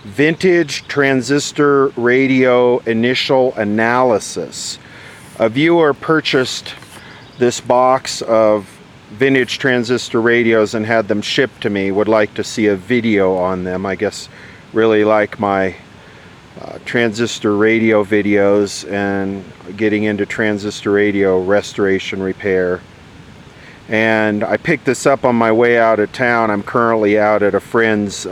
Vintage Transistor Radio Initial Analysis. A viewer purchased this box of vintage transistor radios and had them shipped to me. Would like to see a video on them. I guess really like my transistor radio videos and getting into transistor radio restoration repair. And I picked this up on my way out of town. I'm currently out at a friend's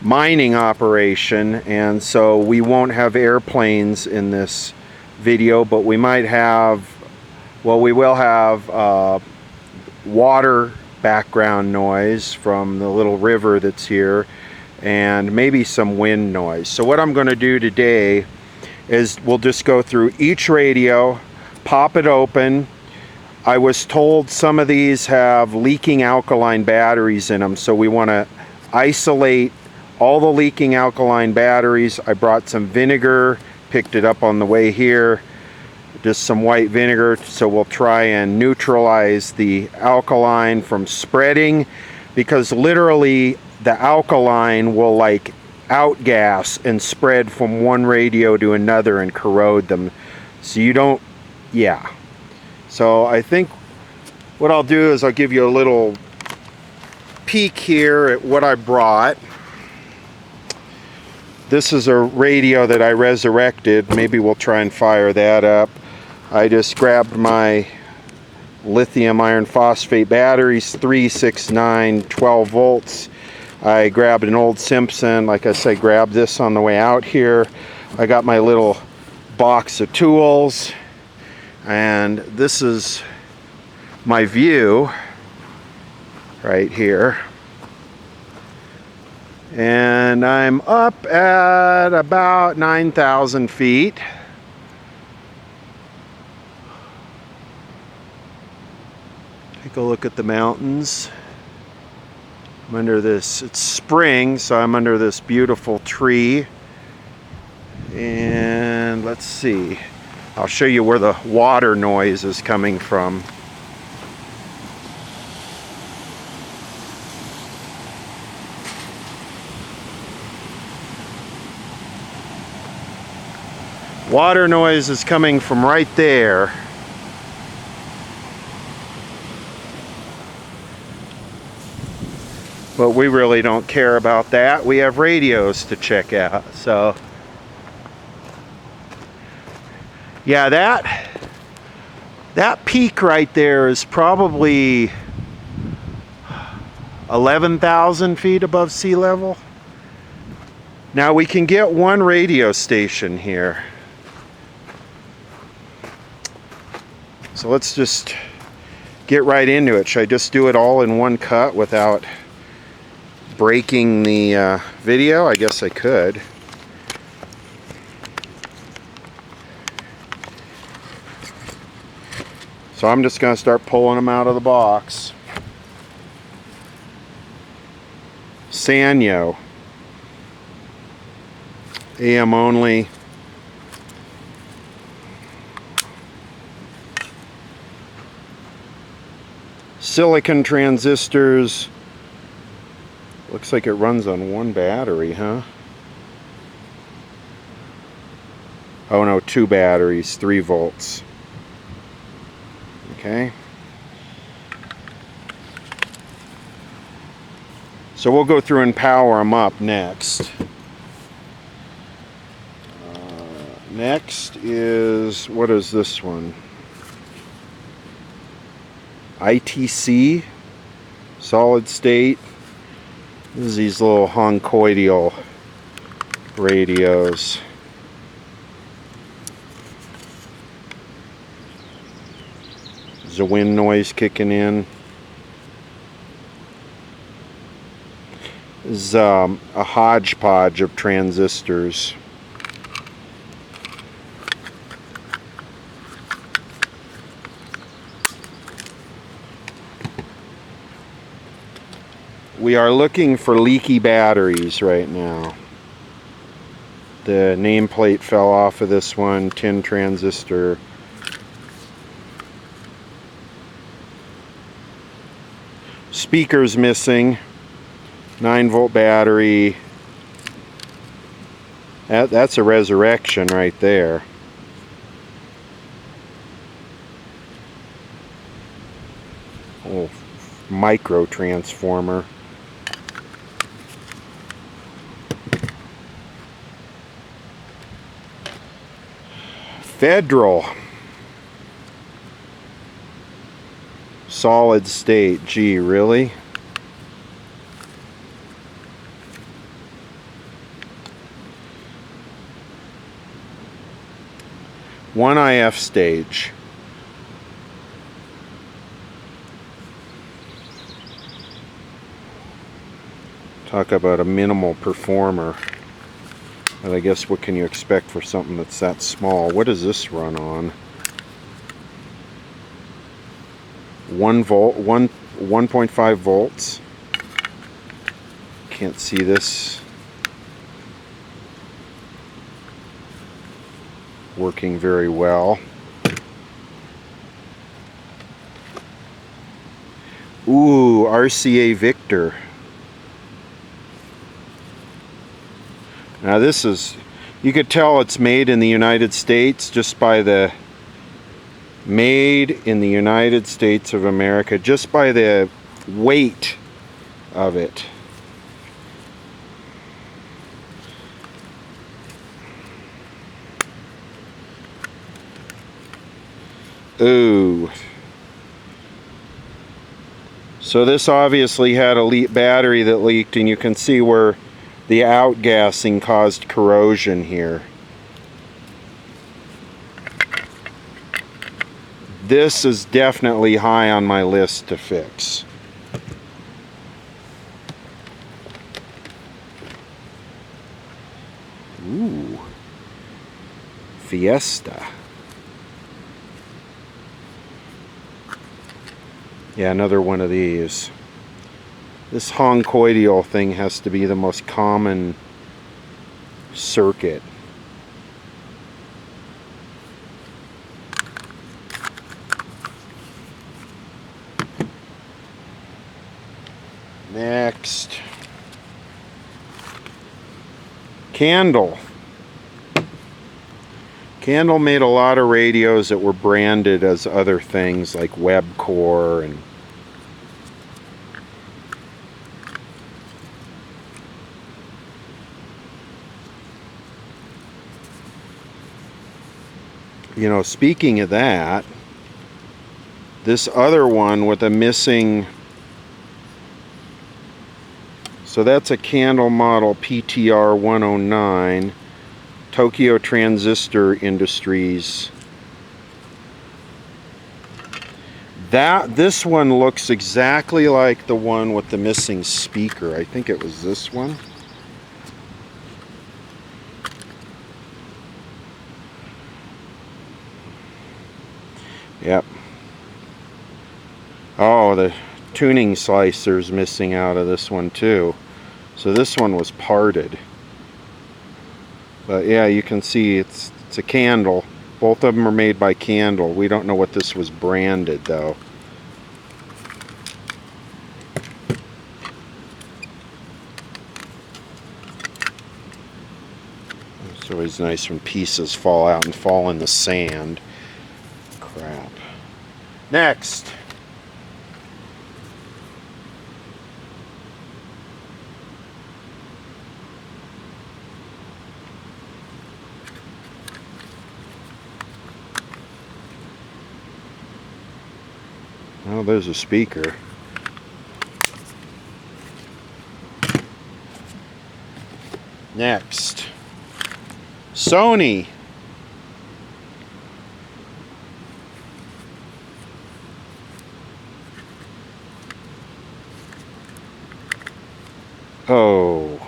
mining operation, and so we won't have airplanes in this video, but we might have, well, we will have water background noise from the little river that's here, and maybe some wind noise. So what I'm going to do today is we'll just go through each radio, pop it open. I was told some of these have leaking alkaline batteries in them, so we want to isolate all the leaking alkaline batteries. I brought some vinegar, picked it up on the way here, just some white vinegar, so we'll try and neutralize the alkaline from spreading, because literally the alkaline will like outgas and spread from one radio to another and corrode them. So you don't, yeah. So I think what I'll do is I'll give you a little peek here at what I brought. This is a radio that I resurrected. Maybe we'll try and fire that up. I just grabbed my lithium iron phosphate batteries, 3, 6, 9, 12 volts. I grabbed an old Simpson. Like I said, grabbed this on the way out here. I got my little box of tools. And this is my view right here. And I'm up at about 9,000 feet. Take a look at the mountains. I'm under this, it's spring, so I'm under this beautiful tree. And let's see, I'll show you where the water noise is coming from. Water noise is coming from right there. But we really don't care about that. We have radios to check out. So yeah, that peak right there is probably 11,000 feet above sea level. Now we can get one radio station here. So let's just get right into it. Should I just do it all in one cut without breaking the video? I guess I could. So I'm just going to start pulling them out of the box. Sanyo. AM only. Silicon transistors. Looks like it runs on one battery, huh? Oh no, 2 batteries, 3 volts. Okay. So we'll go through and power them up next. Next is, what is this one? ITC, solid state. This is these little honcoidal radios. There's a wind noise kicking in. This is a hodgepodge of transistors. We are looking for leaky batteries right now. The nameplate fell off of this one, tin transistor. Speaker's missing, 9-volt battery, That's a resurrection right there. Oh, micro transformer. Federal. Solid state. Gee, really? One IF stage. Talk about a minimal performer. But I guess what can you expect for something that's that small? What does this run on? 1 volt, 1.5 volts. Can't see this working very well. Ooh, RCA Victor. Now this is, you could tell it's made in the United States just by the made in the United States of America, just by the weight of it. Ooh. So this obviously had a battery that leaked, and you can see where the outgassing caused corrosion here. This is definitely high on my list to fix. Ooh. Fiesta. Yeah, another one of these. This honcoidal thing has to be the most common circuit. Next. Candle. Candle made a lot of radios that were branded as other things like Webcore and you know, speaking of that, this other one with a missing, so that's a Candle model PTR 109, Tokyo Transistor Industries. This one looks exactly like the one with the missing speaker. I think it was this one. Yep. Oh, the tuning slicer's missing out of this one too. So this one was parted. But yeah, you can see it's a Candle. Both of them are made by Candle. We don't know what this was branded though. It's always nice when pieces fall out and fall in the sand. Crap. Next. Oh, there's a speaker. Next. Sony. Oh.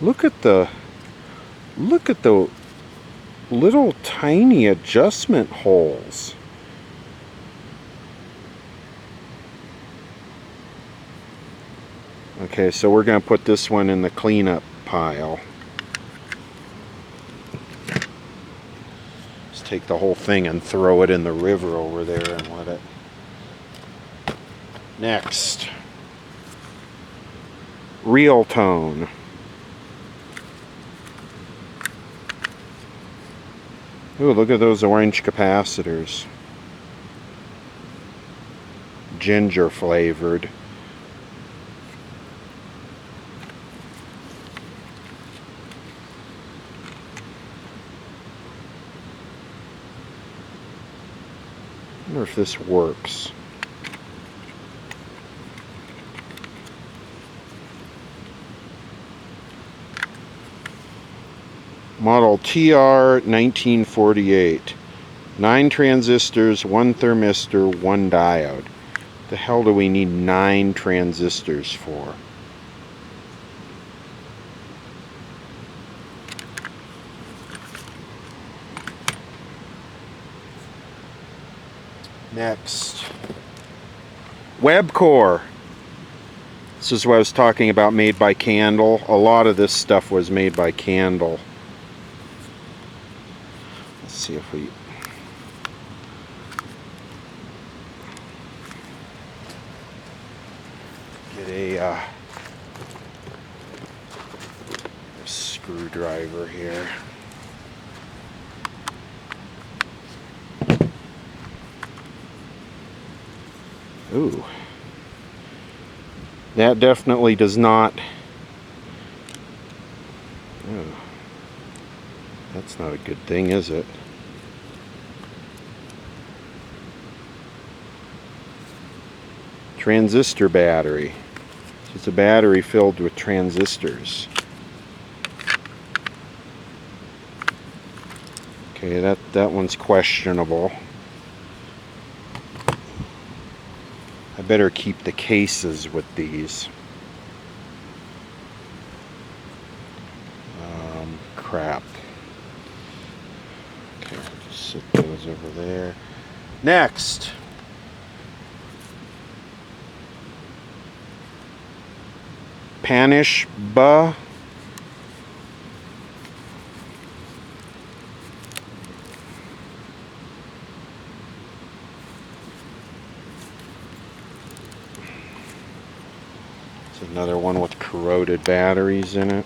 Look at the little tiny adjustment holes. Okay, so we're going to put this one in the cleanup pile. Let's take the whole thing and throw it in the river over there and let it Next, real tone. Ooh, look at those orange capacitors. Ginger flavored. I wonder if this works. Model TR 1948. 9 transistors, 1 thermistor, 1 diode. The hell do we need 9 transistors for? Next, WebCore. This is what I was talking about, made by Candle. A lot of this stuff was made by Candle. Let's see if we... get a screwdriver here. Ooh. That definitely does not... Oh. That's not a good thing, is it? Transistor battery. So it's a battery filled with transistors. Okay, that one's questionable. I better keep the cases with these. Crap. Okay, I'll just set those over there. Next. Panish Ba. It's another one with corroded batteries in it.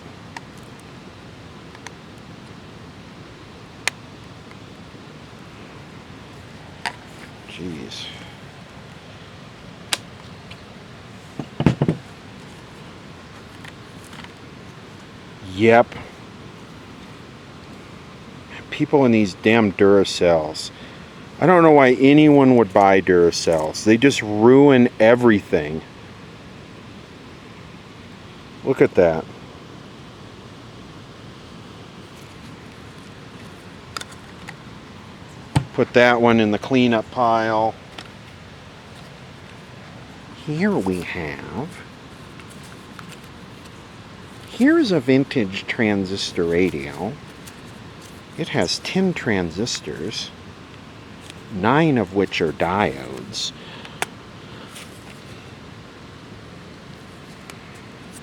Jeez. Yep. People in these damn Duracells. I don't know why anyone would buy Duracells. They just ruin everything. Look at that. Put that one in the cleanup pile. Here we have... Here's a vintage transistor radio. It has 10 transistors, 9 of which are diodes.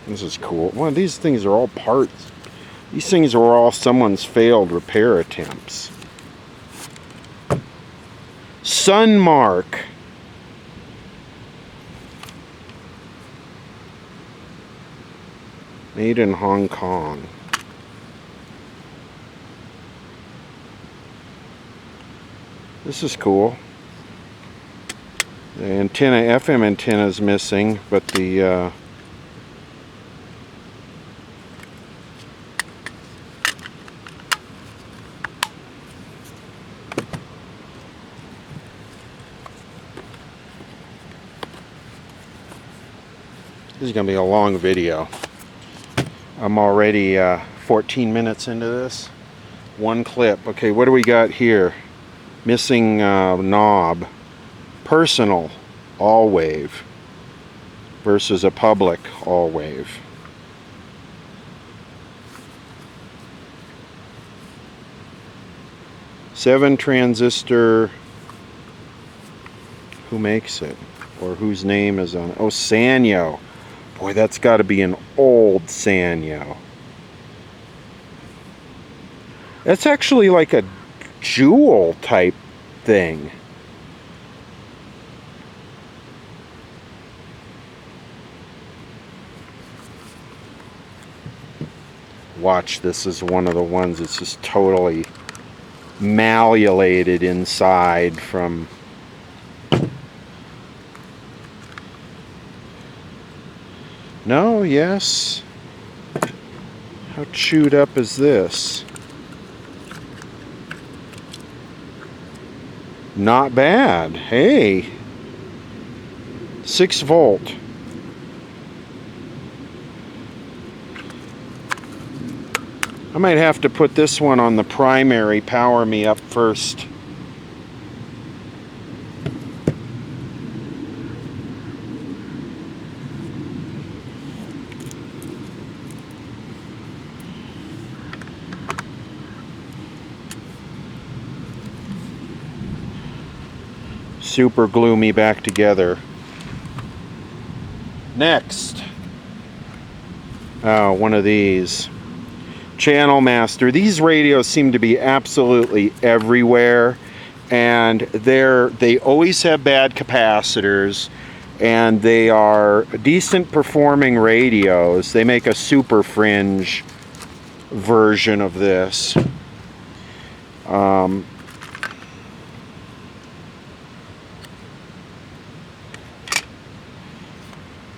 This is cool. Well, these things are all parts. These things are all someone's failed repair attempts. Sunmark. Made in Hong Kong. This is cool. The antenna, FM antenna is missing, but the this is going to be a long video. I'm already 14 minutes into this. One clip. Okay, what do we got here? Missing knob. Personal all wave versus a public all wave. Seven transistor. Who makes it? Or whose name is on it? Oh, Sanyo. Boy, that's got to be an old Sanyo. That's actually like a jewel type thing. Watch, this is one of the ones that's just totally malleolated inside from... No, yes. How chewed up is this? Not bad. Hey. 6 volt. I might have to put this one on the primary power me up first. Super glue me back together. Next. Oh, one of these. Channel Master. These radios seem to be absolutely everywhere, and they always have bad capacitors, and they are decent performing radios. They make a super fringe version of this. A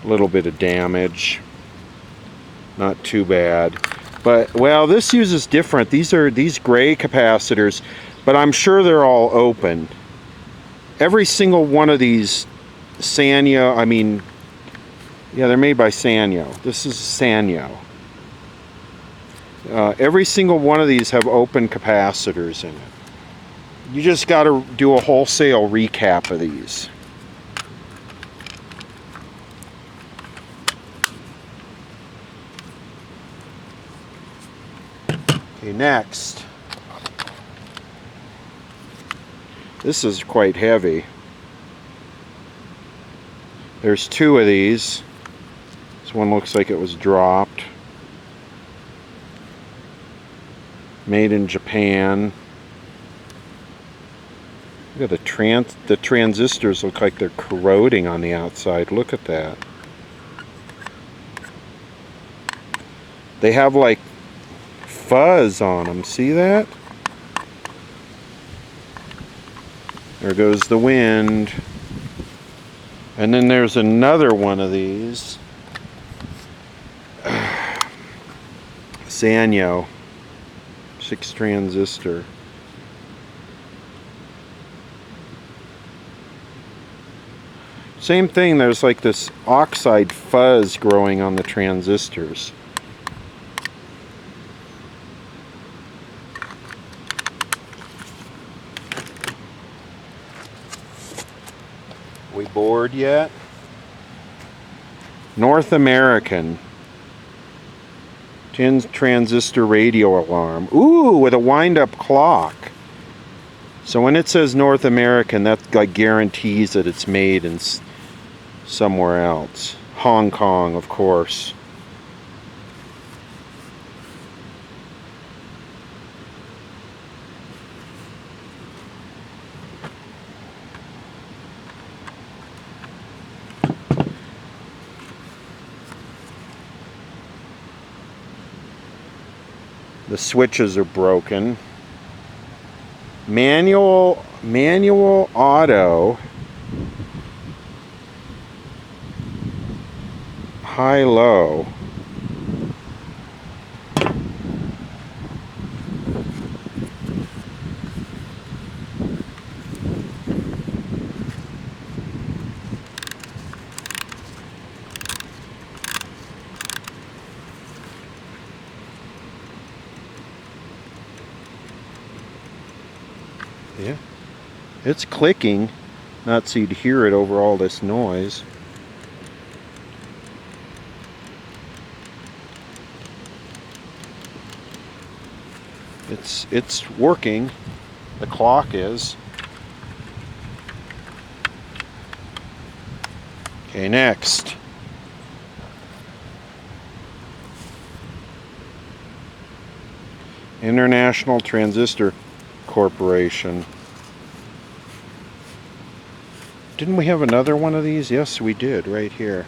little bit of damage, not too bad, but well, this uses different. These are these gray capacitors, but I'm sure they're all open. Every single one of these Sanyo, I mean, yeah, they're made by Sanyo. This is Sanyo. Every single one of these have open capacitors in it. You just got to do a wholesale recap of these. Okay, next. This is quite heavy. There's 2 of these. This one looks like it was dropped. Made in Japan. Look at the transistors look like they're corroding on the outside. Look at that. They have like fuzz on them. See that? There goes the wind. And then there's another one of these. Sanyo 6 transistor. Same thing, there's like this oxide fuzz growing on the transistors. We bored yet? North American 10 transistor radio alarm. Ooh, with a wind-up clock. So when it says North American, that like guarantees that it's made in somewhere else. Hong Kong, of course. The switches are broken. Manual auto, high low. Yeah, it's clicking, not so you'd hear it over all this noise. It's working. The clock is. Okay, next. International Transistor Corporation. Didn't we have another one of these? Yes, we did, right here.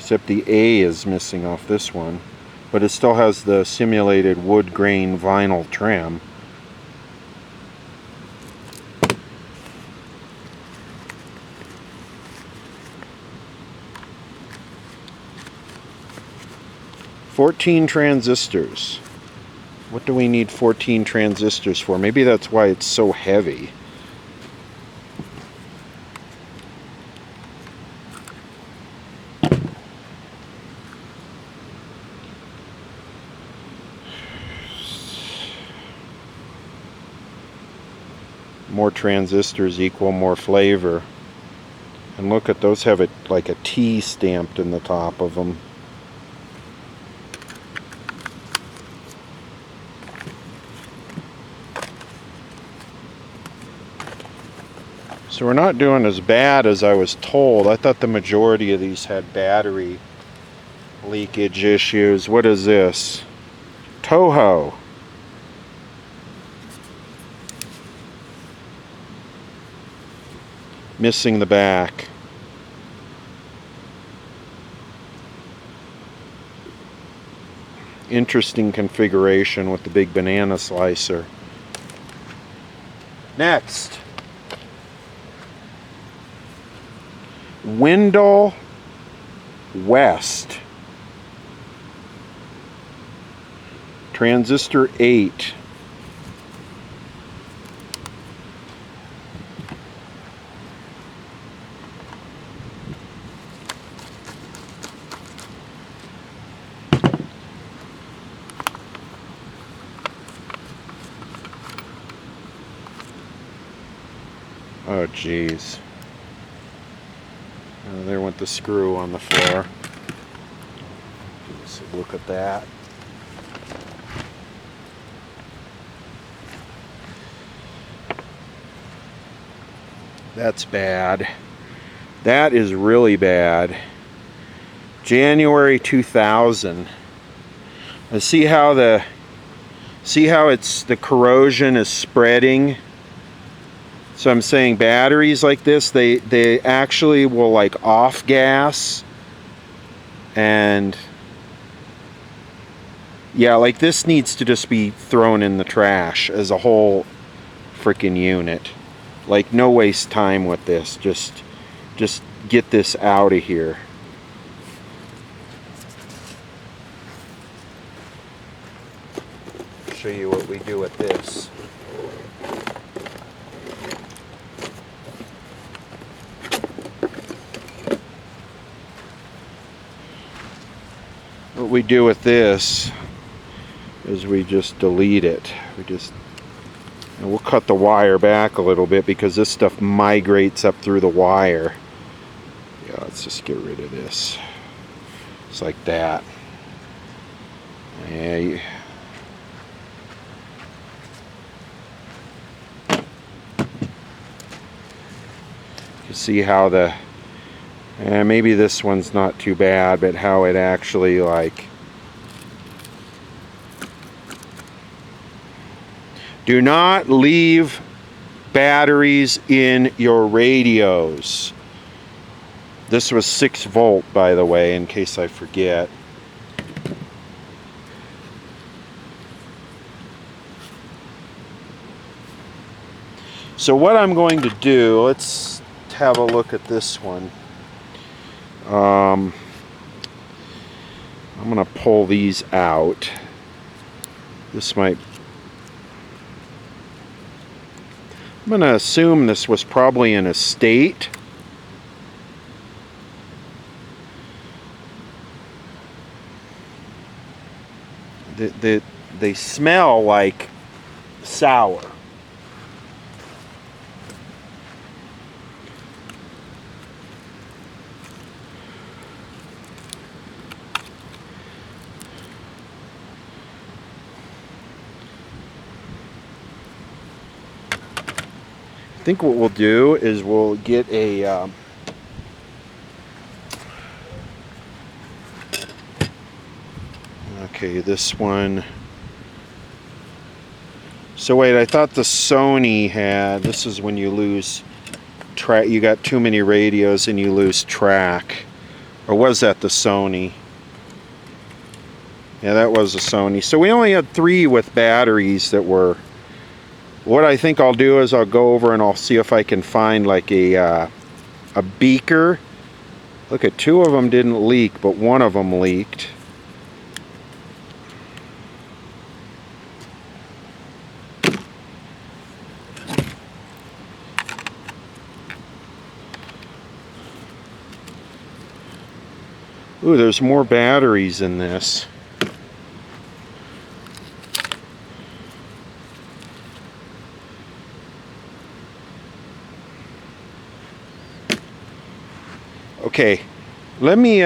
except the A is missing off this one, but it still has the simulated wood grain vinyl trim. "14 transistors. What do we need 14 transistors for?" Maybe that's why it's so heavy. More transistors equal more flavor. And look at those, have it like a T stamped in the top of them. So we're not doing as bad as I was told. I thought the majority of these had battery leakage issues. What is this? Toho. Missing the back. Interesting configuration with the big banana slicer. Next. Wendell West. Transistor 8. Oh, geez. There went the screw on the floor. Let's look at that. That's bad. That is really bad. January 2000. I see how the corrosion is spreading. So I'm saying batteries like this, they actually will like off gas, and yeah, like this needs to just be thrown in the trash as a whole freaking unit. Like, no waste time with this. Just get this out of here. Show you what we do with this. What we do with this is we just delete it. And we'll cut the wire back a little bit because this stuff migrates up through the wire. Yeah, let's just get rid of this. It's like that. Yeah. You see how maybe this one's not too bad, but how it actually like... Do not leave batteries in your radios. This was 6 volt, by the way, in case I forget. So what I'm going to do, let's have a look at this one. I'm going to pull these out. This might... I'm going to assume this was probably in a state. They smell like sour. I think what we'll do is we'll get a okay, this one. So wait, I thought the Sony had, this is when you lose track, you got too many radios and you lose track. Or was that the Sony? Yeah, that was a Sony. So we only had 3 with batteries that were... What I think I'll do is I'll go over and I'll see if I can find like a beaker. Look at 2 of them didn't leak, but one of them leaked. Ooh, there's more batteries in this. Okay, let me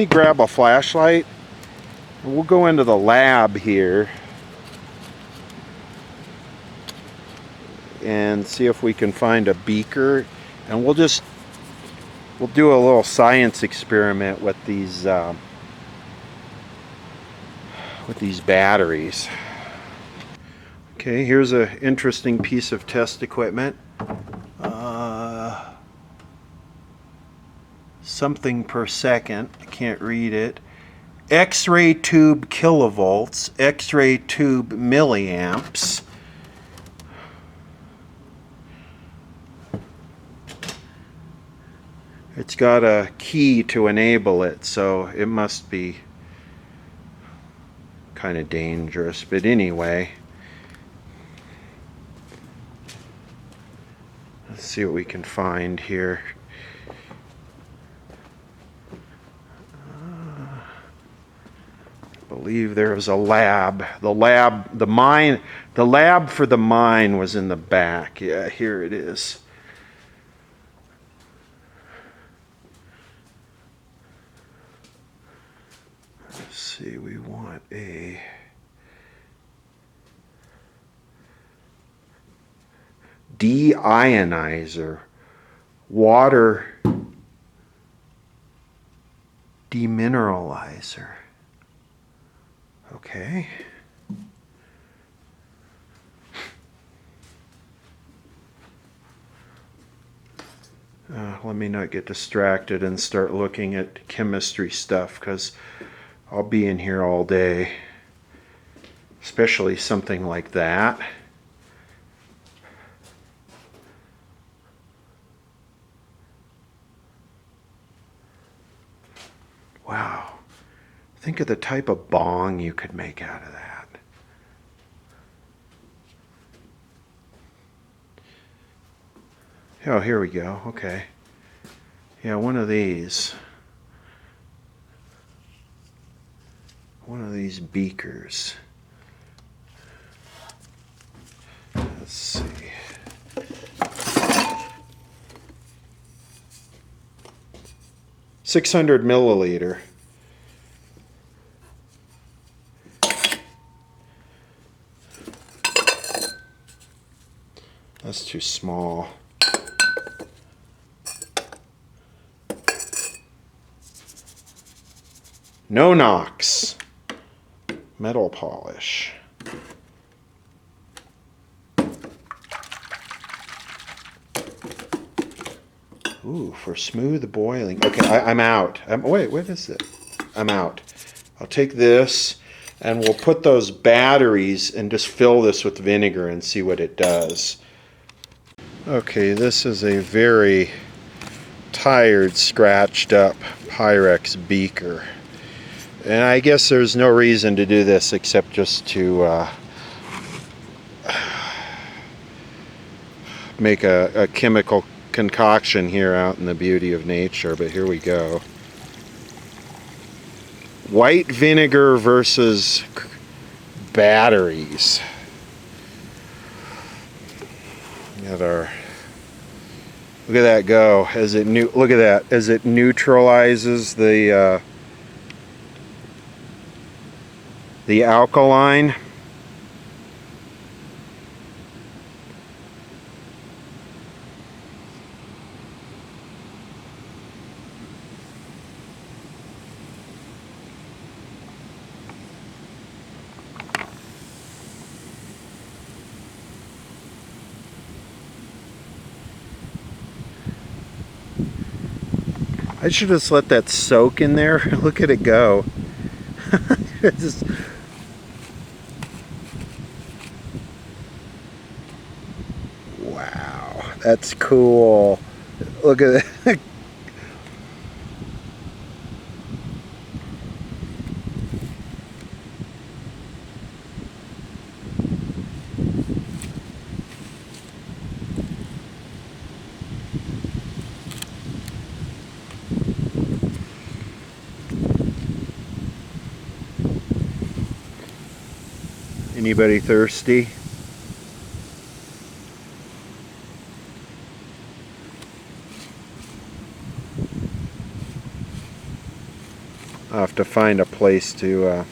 grab a flashlight. We'll go into the lab here and see if we can find a beaker, and we'll do a little science experiment with these batteries. Okay, here's an interesting piece of test equipment. Something per second, I can't read it. X-ray tube kilovolts, X-ray tube milliamps. It's got a key to enable it, so it must be kind of dangerous, but anyway. Let's see what we can find here. I believe there was a lab. The lab for the mine was in the back. Yeah, here it is. Let's see, we want a deionizer, water demineralizer. Okay. Let me not get distracted and start looking at chemistry stuff, because I'll be in here all day, especially something like that. Wow. Think of the type of bong you could make out of that. Oh, here we go. Okay. Yeah, one of these. One of these beakers. Let's see. $600 milliliter. That's too small. No Knox. Metal polish. Ooh, for smooth boiling. Okay, I'm out. Wait, what is it? I'm out. I'll take this and we'll put those batteries and just fill this with vinegar and see what it does. Okay, this is a very tired, scratched up Pyrex beaker. And I guess there's no reason to do this except just to make a chemical concoction here out in the beauty of nature, but here we go. White vinegar versus batteries. Got our, look at that go as it look at that as it neutralizes the alkaline. I should just let that soak in there. Look at it go. Just... Wow, that's cool. Look at it. Anybody thirsty? I'll have to find a place to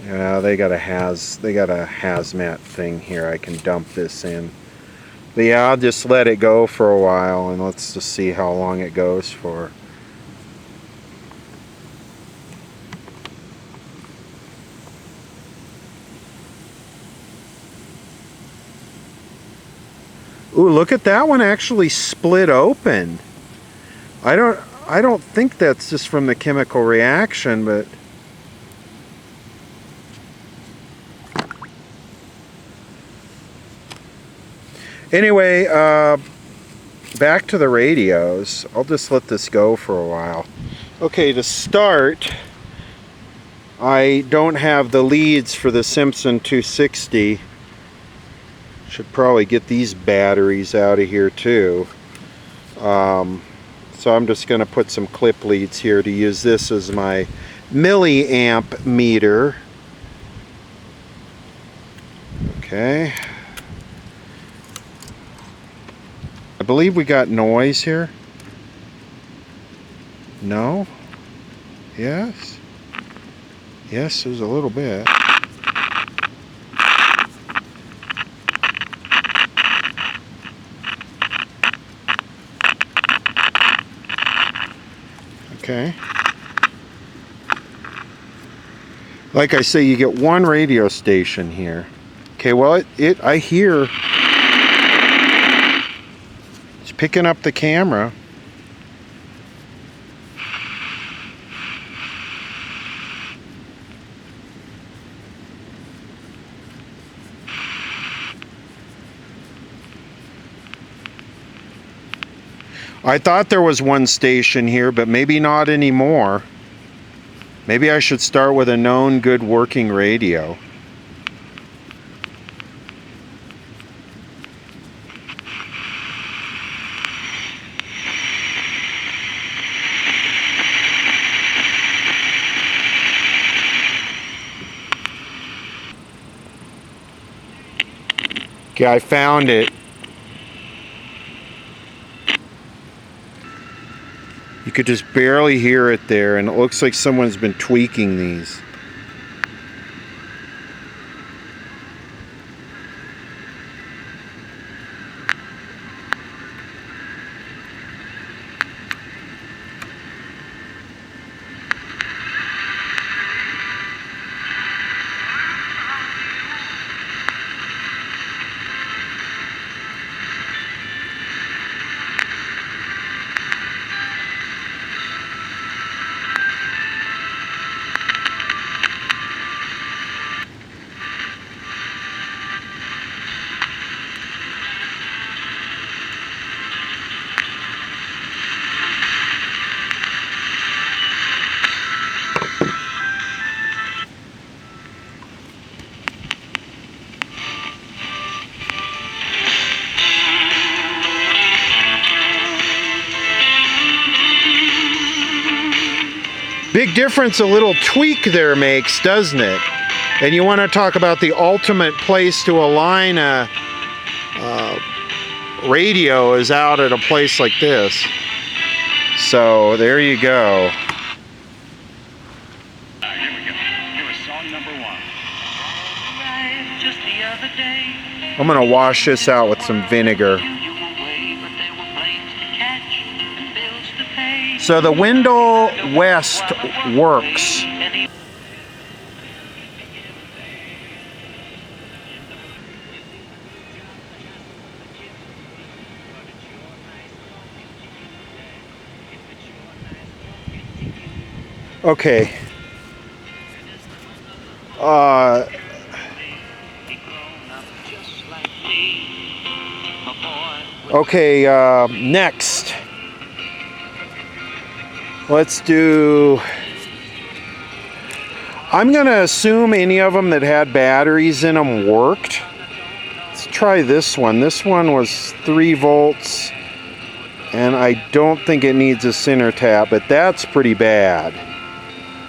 yeah, they got a hazmat thing here I can dump this in. But yeah, I'll just let it go for a while and let's just see how long it goes for. Ooh, look at that one actually split open. I don't think that's just from the chemical reaction, but anyway, back to the radios. I'll just let this go for a while. Okay, to start, I don't have the leads for the Simpson 260. Should probably get these batteries out of here too. So I'm just going to put some clip leads here to use this as my milliamp meter. Okay. I believe we got noise here. No? Yes? Yes, there's a little bit. Okay. Like I say, you get one radio station here. Okay, well, I hear it's picking up the camera. I thought there was one station here, but maybe not anymore. Maybe I should start with a known good working radio. Okay, I found it. You could just barely hear it there, and it looks like someone's been tweaking these. Big difference a little tweak there makes, doesn't it? And you want to talk about the ultimate place to align a radio is out at a place like this. So there you go. Here we go. Here is song number one. Just the other day. I'm going to wash this out with some vinegar. So the window west works. Okay. Okay, next. Let's do... I'm going to assume any of them that had batteries in them worked. Let's try this one. This one was 3 volts. And I don't think it needs a center tap, but that's pretty bad.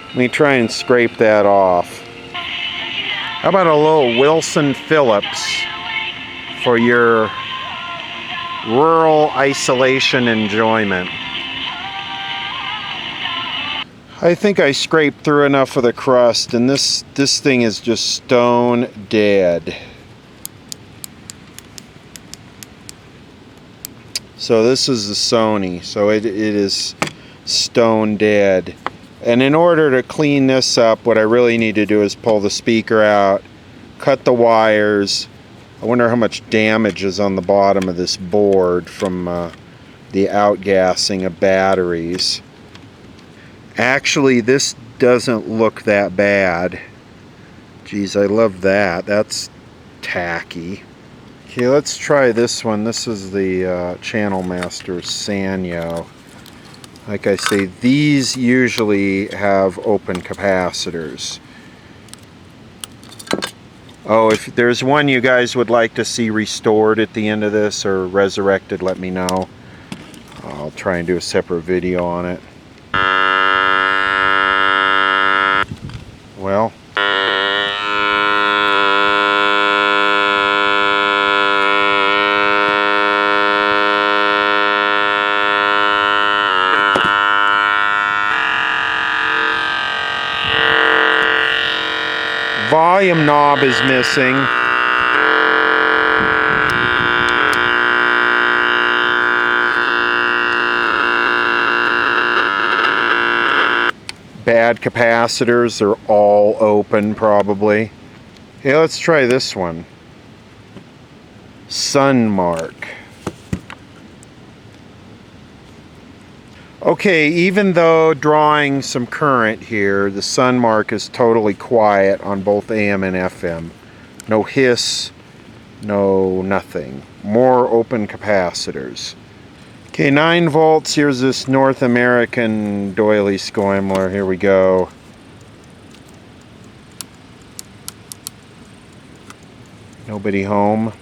Let me try and scrape that off. How about a little Wilson Phillips for your rural isolation enjoyment? I think I scraped through enough of the crust, and this thing is just stone dead. So this is the Sony, so it is stone dead. And in order to clean this up, what I really need to do is pull the speaker out, cut the wires. I wonder how much damage is on the bottom of this board from the outgassing of batteries. Actually, this doesn't look that bad. Geez, I love that. That's tacky. Okay, let's try this one. This is the Channel Master Sanyo. Like I say, these usually have open capacitors. Oh, if there's one you guys would like to see restored at the end of this or resurrected, let me know. I'll try and do a separate video on it. Well, volume knob is missing. Bad capacitors, they're all open probably. Okay, let's try this one. Sunmark. Okay, even though drawing some current here, the Sunmark is totally quiet on both AM and FM. No hiss, no nothing. More open capacitors. Okay, 9 volts. Here's this North American doily Scoimler. Here we go. Nobody home.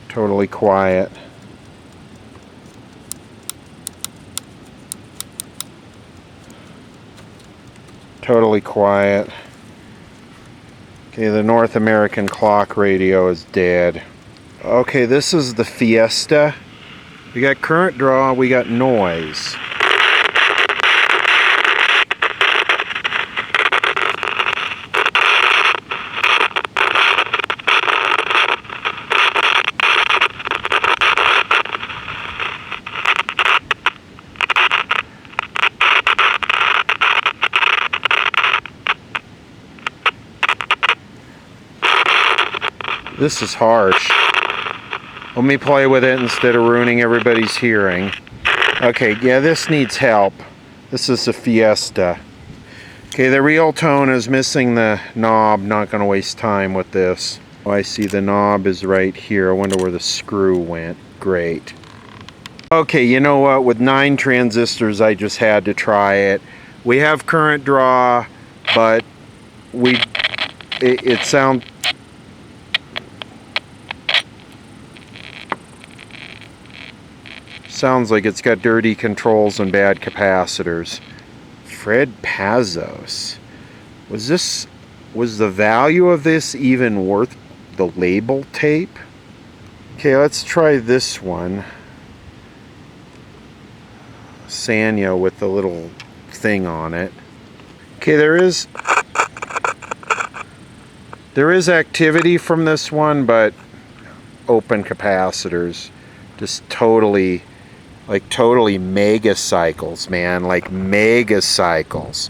Totally quiet. Totally quiet. Okay, the North American clock radio is dead. Okay, this is the Fiesta. We got current draw, we got noise. This is harsh. Let me play with it instead of ruining everybody's hearing. Okay, yeah, this needs help. This is the Fiesta. Okay, the real tone is missing the knob. Not going to waste time with this. Oh, I see the knob is right here. I wonder where the screw went. Great. Okay, you know what? With 9 transistors, I just had to try it. We have current draw, but it sounds... Sounds like it's got dirty controls and bad capacitors. Fred Pazos. Was the value of this even worth the label tape? Okay, let's try this one. Sanyo with the little thing on it. Okay, there is activity from this one, but open capacitors. Just totally megacycles, man. Like megacycles.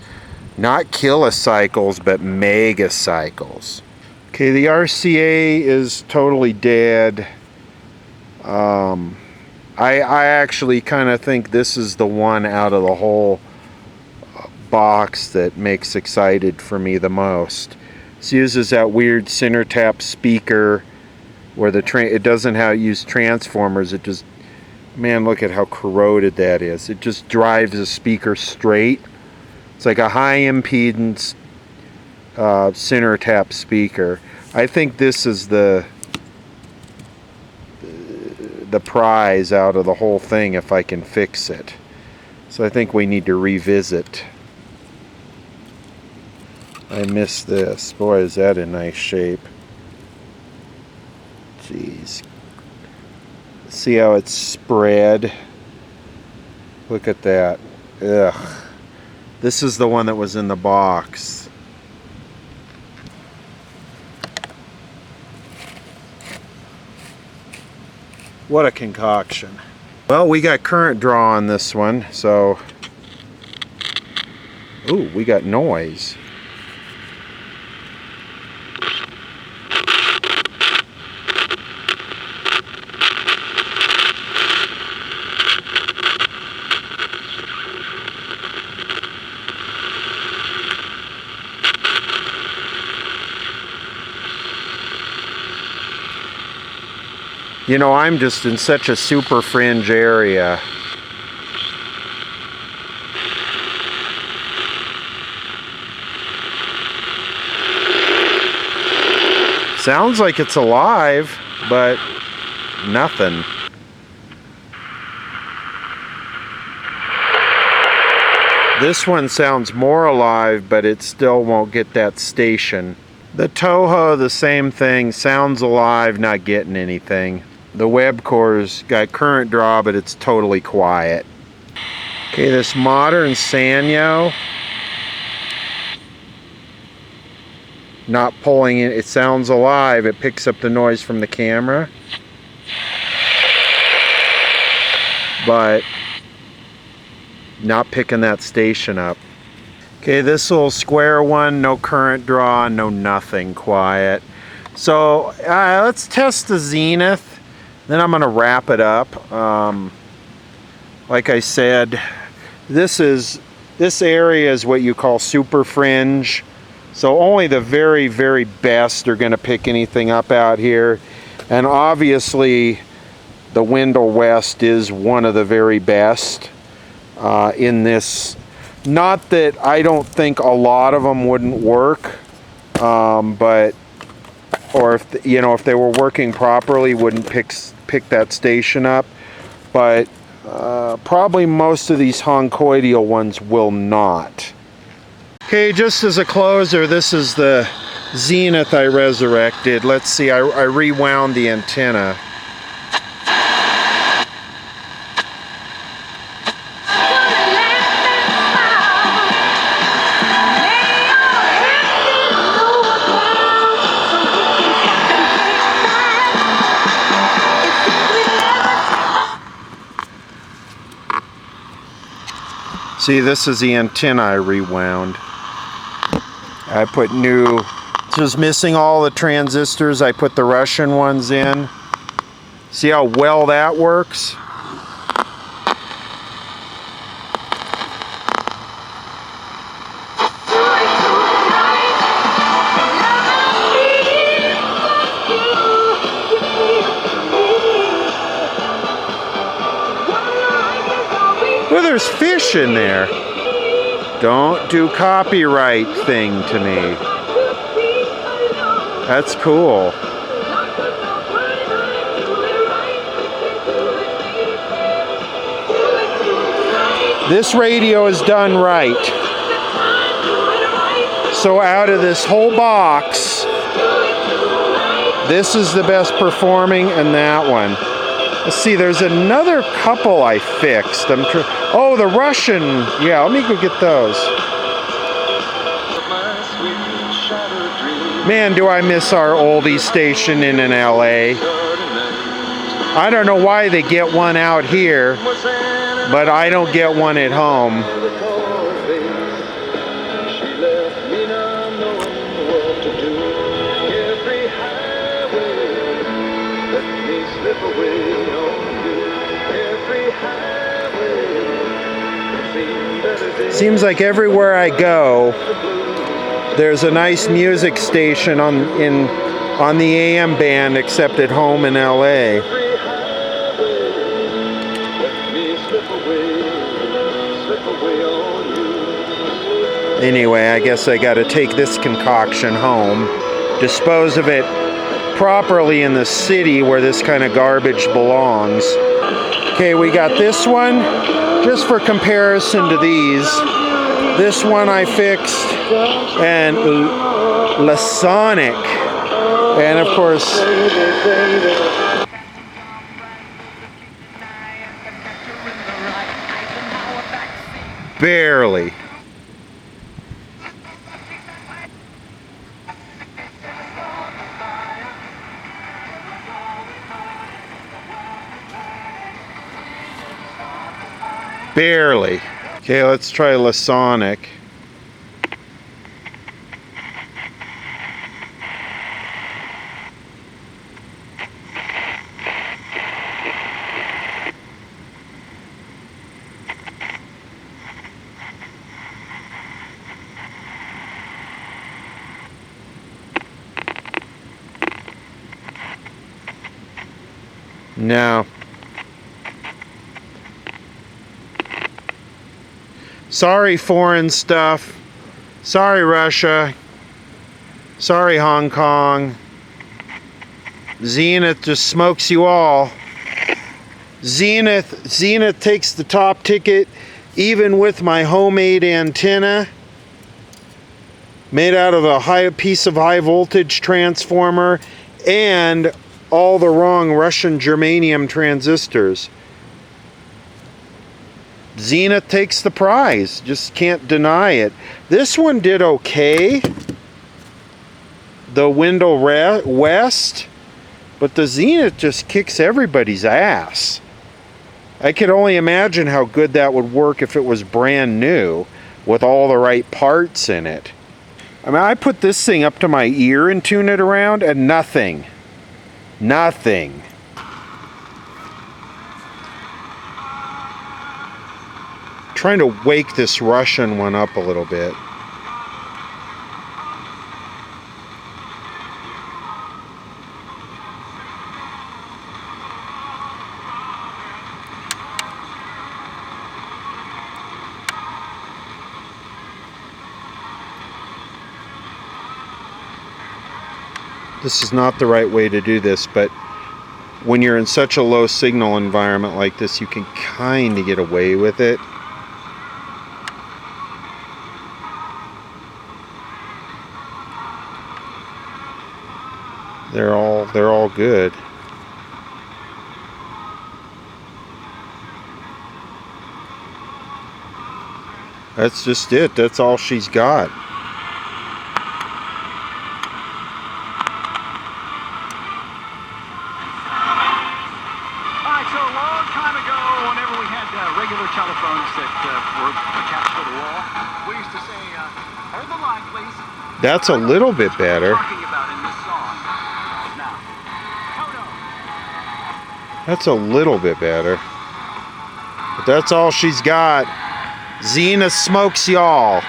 Not kilocycles, but megacycles. Okay, the RCA is totally dead. I actually kind of think this is the one out of the whole box that makes excited for me the most. This uses that weird center tap speaker where it doesn't use transformers. It just, man, look at how corroded that is. It just drives the speaker straight. It's like a high impedance center tap speaker. I think this is the prize out of the whole thing if I can fix it. So I think we need to revisit. I missed this. Boy, is that in nice shape. Jeez. See how it's spread? Look at that. Ugh. This is the one that was in the box. What a concoction. Well, we got current draw on this one, so... Ooh, we got noise. You know, I'm just in such a super fringe area. Sounds like it's alive, but nothing. This one sounds more alive, but it still won't get that station. The Toho, the same thing, sounds alive, not getting anything. The web core's got current draw, but it's totally quiet. Okay, this modern Sanyo, not pulling it. It sounds alive. It picks up the noise from the camera, but not picking that station up. Okay, this little square one, no current draw, no nothing, quiet. So let's test the Zenith. Then I'm going to wrap it up. Like I said, this area is what you call super fringe. So only the very, very best are going to pick anything up out here. And obviously, the Wendell West is one of the very best in this. Not that I don't think a lot of them wouldn't work, but or if if they were working properly, wouldn't pick that station up. But probably most of these honcoidal ones will not. Okay, just as a closer, this is the Zenith I resurrected. Let's see, I rewound the antenna. See, this is the antenna I rewound. I put new, this was missing all the transistors. I put the Russian ones in. See how well that works? Well, there's fish in there. Don't do copyright thing to me. That's cool. This radio is done right. So out of this whole box, this is the best performing, and that one. Let's see, there's another couple I fixed. Oh, the Russian. Yeah, let me go get those. Man, do I miss our oldie station in LA. I don't know why they get one out here, but I don't get one at home. Seems like everywhere I go, there's a nice music station on the AM band, except at home in LA. Anyway, I guess I got to take this concoction home, dispose of it properly in the city where this kind of garbage belongs. Okay, we got this one, just for comparison to these. This one I fixed, and Lasonic, and of course, barely. Barely. Okay, let's try Lasonic. No. Sorry, foreign stuff. Sorry, Russia. Sorry, Hong Kong. Zenith just smokes you all. Zenith takes the top ticket, even with my homemade antenna made out of a piece of high voltage transformer and all the wrong Russian germanium transistors. Zenith takes the prize, just can't deny it. This one did okay, the Window West, but the Zenith just kicks everybody's ass. I could only imagine how good that would work if it was brand new with all the right parts in it. I mean, I put this thing up to my ear and tune it around, and nothing. Nothing. Trying to wake this Russian one up a little bit. This is not the right way to do this, but when you're in such a low signal environment like this, you can kind of get away with it. They're all good. That's just it. That's all she's got. So a long time ago, whenever we had regular telephones that were attached to the wall, we used to say, hold the line, please. That's a little bit better. Talking about in this song. Now, Toto. That's a little bit better. But that's all she's got. Zenith smokes y'all.